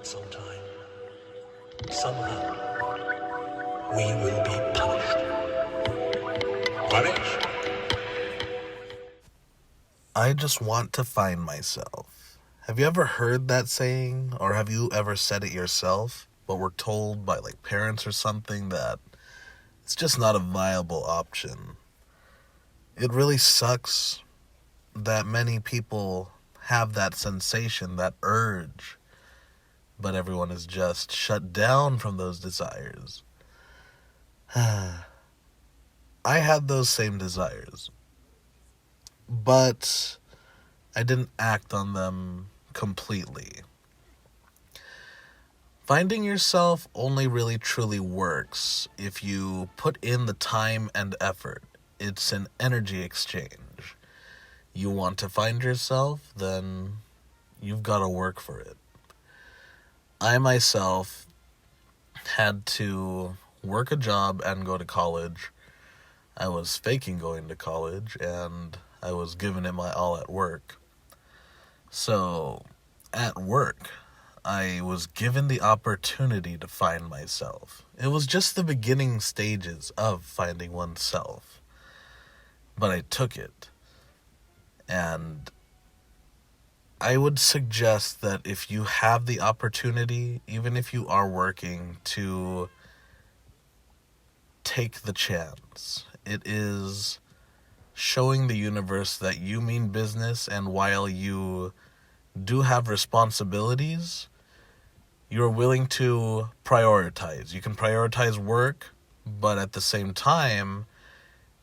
sometime, somehow, we will be punished. Punished? I just want to find myself. Have you ever heard that saying, or have you ever said it yourself, but were told by like parents or something that it's just not a viable option? It really sucks that many people have that sensation, that urge, but everyone is just shut down from those desires. I had those same desires, but I didn't act on them completely. Finding yourself only really truly works if you put in the time and effort. It's an energy exchange. You want to find yourself, then you've got to work for it. I myself had to work a job and go to college. I was faking going to college, and I was giving it my all at work. So, at work, I was given the opportunity to find myself. It was just the beginning stages of finding oneself. But I took it. And I would suggest that if you have the opportunity, even if you are working, to take the chance. It is showing the universe that you mean business, and while you do have responsibilities, you're willing to prioritize. You can prioritize work, but at the same time,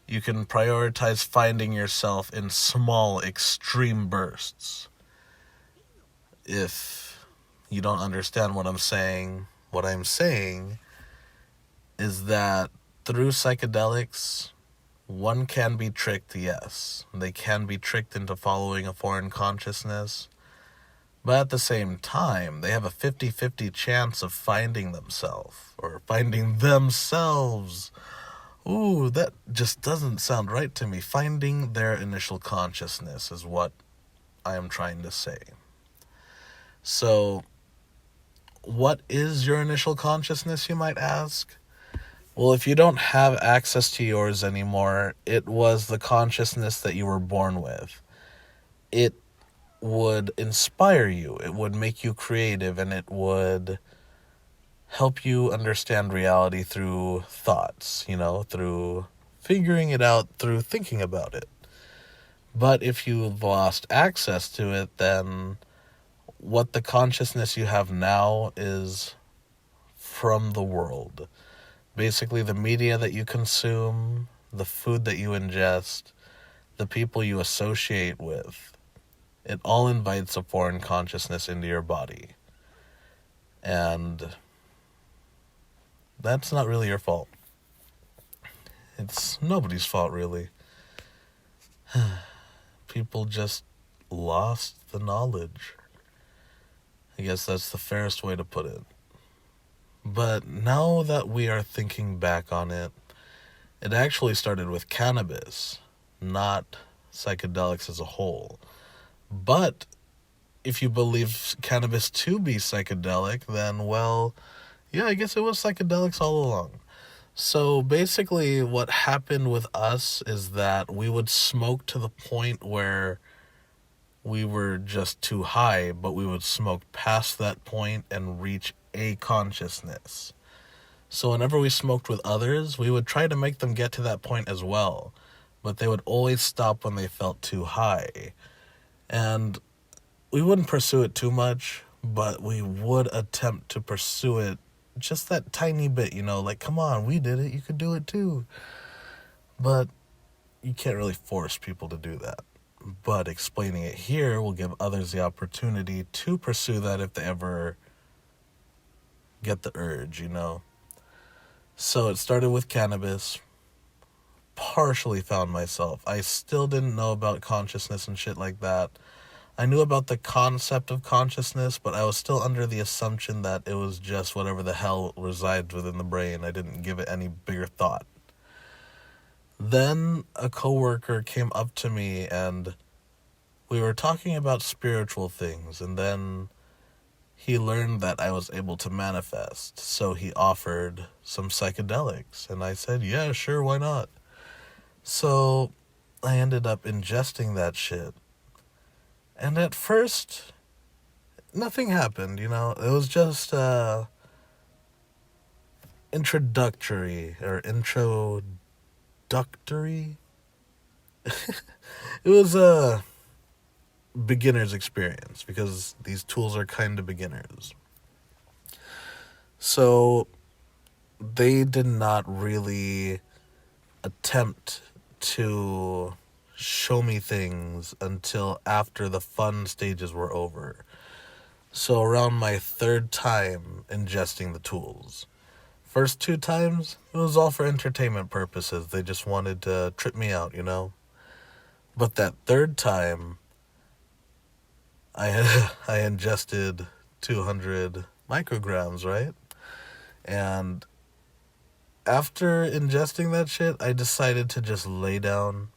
you can prioritize finding yourself in small, extreme bursts. If you don't understand what I'm saying is that through psychedelics, one can be tricked, yes. They can be tricked into following a foreign consciousness. But at the same time, they have a 50-50 chance of finding themselves, or finding themselves. Ooh, that just doesn't sound right to me. Finding their initial consciousness is what I am trying to say. So, what is your initial consciousness, you might ask? Well, if you don't have access to yours anymore, it was the consciousness that you were born with. It would inspire you, it would make you creative, and it would help you understand reality through thoughts, through figuring it out, through thinking about it. But if you've lost access to it, then what the consciousness you have now is from the world. Basically, the media that you consume, the food that you ingest, the people you associate with, it all invites a foreign consciousness into your body. And that's not really your fault. It's nobody's fault, really. People just lost the knowledge. I guess that's the fairest way to put it. But now that we are thinking back on it, it actually started with cannabis, not psychedelics as a whole. But if you believe cannabis to be psychedelic, then, well, yeah, I guess it was psychedelics all along. So basically what happened with us is that we would smoke to the point where we were just too high, but we would smoke past that point and reach a consciousness. So whenever we smoked with others, we would try to make them get to that point as well, but they would always stop when they felt too high. And we wouldn't pursue it too much, but we would attempt to pursue it just that tiny bit, like, come on, we did it, you could do it too. But you can't really force people to do that. But explaining it here will give others the opportunity to pursue that if they ever get the urge, So it started with cannabis. Partially found myself. I still didn't know about consciousness and shit like that. I knew about the concept of consciousness, but I was still under the assumption that it was just whatever the hell resides within the brain. I didn't give it any bigger thought. Then a coworker came up to me and we were talking about spiritual things, and then he learned that I was able to manifest, so he offered some psychedelics, and I said, yeah, sure, why not? So I ended up ingesting that shit, and at first, nothing happened, It was just introductory, or introductory. It was a beginner's experience, because these tools are kind of beginners. So they did not really attempt to show me things until after the fun stages were over. So around my third time ingesting the tools. First two times, it was all for entertainment purposes. They just wanted to trip me out, But that third time, I ingested 200 micrograms, right? And after ingesting that shit, I decided to just lay down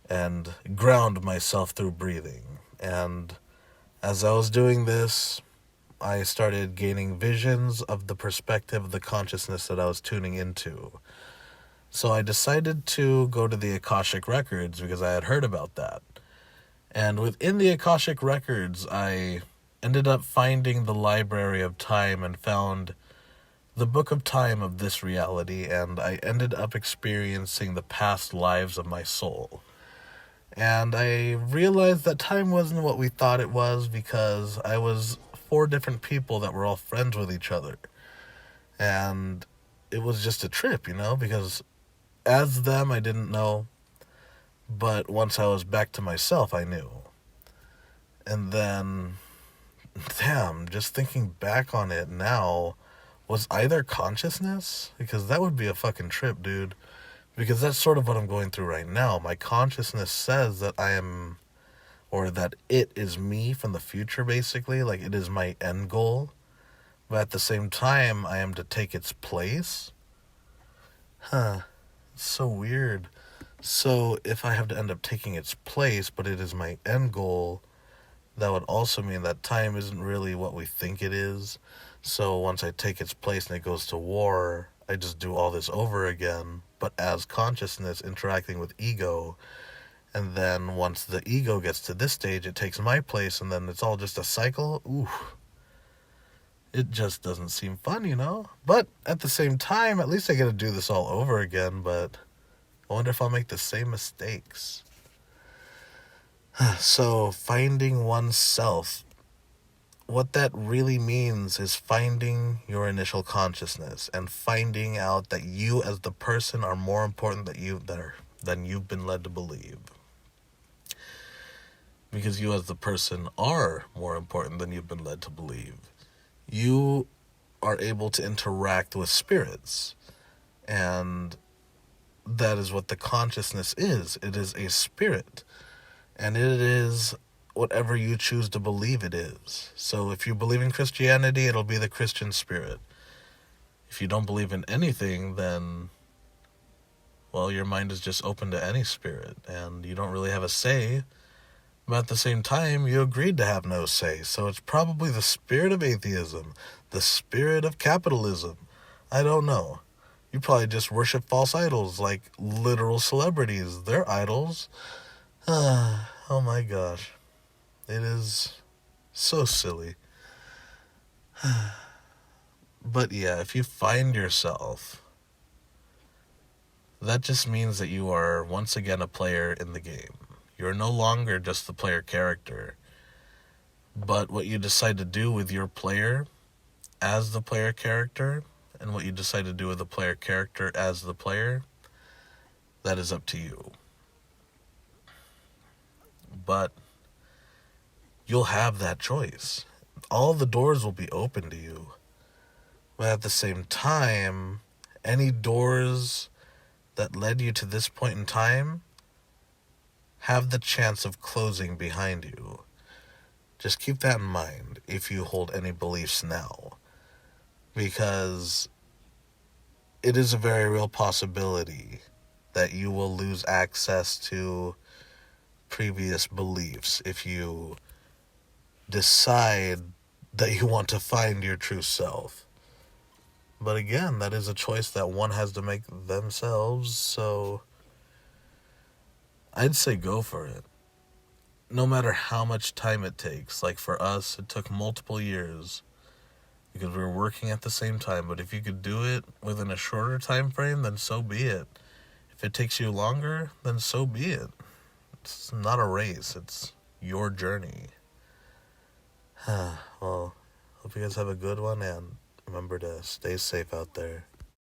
and ground myself through breathing. And as I was doing this, I started gaining visions of the perspective of the consciousness that I was tuning into. So I decided to go to the Akashic Records because I had heard about that. And within the Akashic Records, I ended up finding the Library of Time and found the Book of Time of this reality, and I ended up experiencing the past lives of my soul. And I realized that time wasn't what we thought it was, because I was 4 different people that were all friends with each other. And it was just a trip, because as them, I didn't know. But once I was back to myself, I knew. And then, damn, just thinking back on it now, was either consciousness? Because that would be a fucking trip, dude. Because that's sort of what I'm going through right now. My consciousness says that I am, or that it is me from the future, basically. Like, it is my end goal. But at the same time, I am to take its place. It's so weird. So if I have to end up taking its place, but it is my end goal, that would also mean that time isn't really what we think it is. So once I take its place and it goes to war, I just do all this over again, but as consciousness interacting with ego. And then once the ego gets to this stage, it takes my place, and then it's all just a cycle. Ooh. It just doesn't seem fun, But at the same time, at least I get to do this all over again, but I wonder if I'll make the same mistakes. So, finding oneself. What that really means is finding your initial consciousness and finding out that you as the person are more important than you've been led to believe. Because you as the person are more important than you've been led to believe. You are able to interact with spirits, and that is what the consciousness is. It is a spirit, and it is whatever you choose to believe it is. So if you believe in Christianity, it'll be the Christian spirit. If you don't believe in anything, then, well, your mind is just open to any spirit, and you don't really have a say. But at the same time, you agreed to have no say. So it's probably the spirit of atheism, the spirit of capitalism. I don't know. You probably just worship false idols, like literal celebrities. They're idols. Oh my gosh. It is so silly. But yeah, if you find yourself, that just means that you are once again a player in the game. You're no longer just the player character. But what you decide to do with your player as the player character, and what you decide to do with the player character as the player, that is up to you. But you'll have that choice. All the doors will be open to you. But at the same time, any doors that led you to this point in time have the chance of closing behind you. Just keep that in mind if you hold any beliefs now. Because it is a very real possibility that you will lose access to previous beliefs if you decide that you want to find your true self. But again, that is a choice that one has to make themselves, so I'd say go for it. No matter how much time it takes. Like for us, it took multiple years because we were working at the same time. But if you could do it within a shorter time frame, then so be it. If it takes you longer, then so be it. It's not a race. It's your journey. Well, hope you guys have a good one, and remember to stay safe out there.